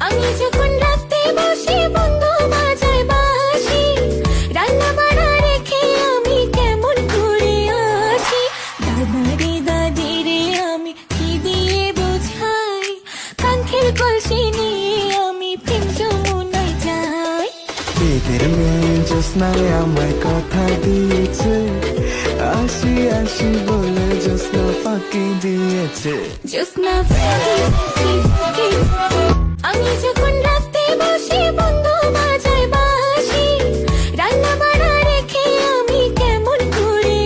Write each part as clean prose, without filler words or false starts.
আমি যখন রাতে বসে বন্ধু বাজায় বাঁশি, রান্না বাড়া রেখে আমি কেমন করে আসি। দাদারে দাদিরে আমি কি দিয়ে বোঝাই, কাঙ্ক্ষের কলসি নিয়ে আমি প্রেম যমুনায় যাই। এদের মেয়ে জ্যোৎস্নায় আমায় কথা দিয়েছে, আসি আসি বলে জ্যোৎস্না ফাঁকি দিয়েছে। জ্যোৎস্না ফাঁকি, আমি যখন রাতে বসে বন্ধু বাজায় বাঁশি, রান্না বাড়া রেখে আমি কেমন করে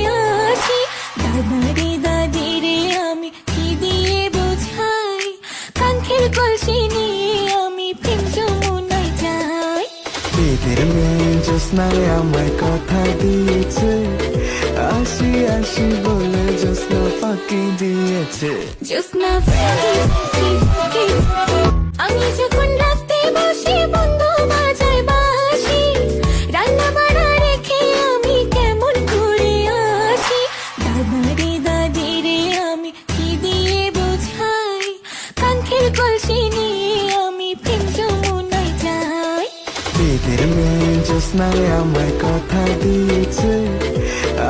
আসি। দাদারে দাদিরে আমি কি দিয়ে বোঝাই, কাঙ্ক্ষের কলসি নিয়ে আমি প্রেম যমুনায় যাই। এদের মেয়ে জ্যোৎস্নায় আমায় কথা দিয়েছে, আসি আসি বলে জ্যোৎস্না ফাঁকি দিয়েছে। জ্যোৎস্না ফাঁকি, আমি যখন রাতে বসে বন্ধু বাজায় বাঁশি, রান্না বাড়া রেখে আমি কেমন করে আসি। দাদারে দাদিরে আমি কি দিয়ে বোঝাই, কাঙ্ক্ষের কলসি নিয়ে আমি প্রেম যমুনায় যাই। এদের মেয়ে জ্যোৎস্নায় আমায় কথা দিয়েছে,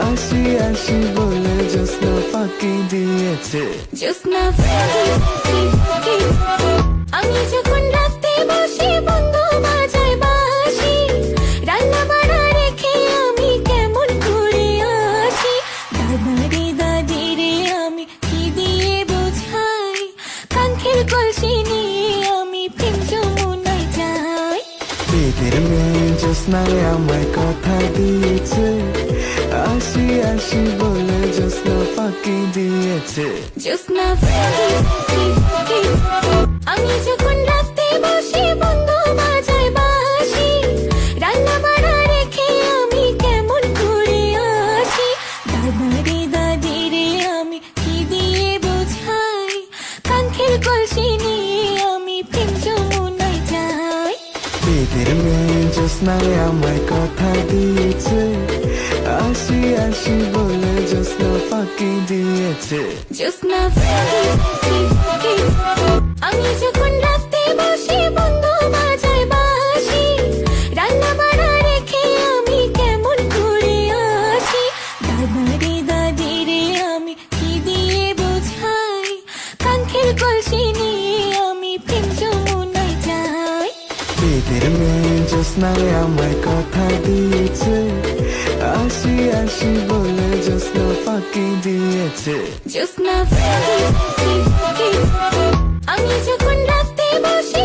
আসি আসি বলে জ্যোৎস্না ফাঁকি দিয়েছে। জ্যোৎস্না ফাঁকি, আমি যখন রাতে বসে বন্ধু বাজায় বাঁশি, রান্না বাড়া রেখে আমি কেমন করে আসি। দাদারে দাদিরে আমি কি দিয়ে বোঝাই, কাঙ্ক্ষের কলসি নিয়ে আমি প্রেম যমুনায় যাই। এদের মেয়ে জ্যোৎস্নায় আমায় কথা দিয়েছে, আসি আসি বলে জ্যোৎস্না ফাঁকি দিয়েছে। জ্যোৎস্না ফাঁকি, আমি যখন রাতে বসে বন্ধু বাজায় বাঁশি, রান্না বাড়া রেখে আমি কেমন করে আসি। দাদারে দাদিরে আমি কি দিয়ে বোঝাই, কাঙ্ক্ষের কলসি নিয়ে আমি প্রেম যমুনায় যাই। এদের মেয়ে জ্যোৎস্নায় আমায় কথা দিয়েছে, আসি আসি বলে জ্যোৎস্না ফাঁকি দিয়েছে। জ্যোৎস্না ফাঁকি, আমি যখন রাতে বসে বন্ধু বাজায় বাঁশি, রান্না বাড়া রেখে আমি কেমন করে আসি। দাদারে দাদিরে আমি কি দিয়ে বোঝাই, কাঙ্ক্ষের কলসি নিয়ে আমি প্রেম যমুনায় যাই। এদের মেয়ে জ্যোৎস্নায় আমায় কথা দিয়েছে, আসি আসি বলে জ্যোৎস্না ফাঁকি দিয়েছে। জ্যোৎস্না ফাঁকি, আমি যখন রাতে বসে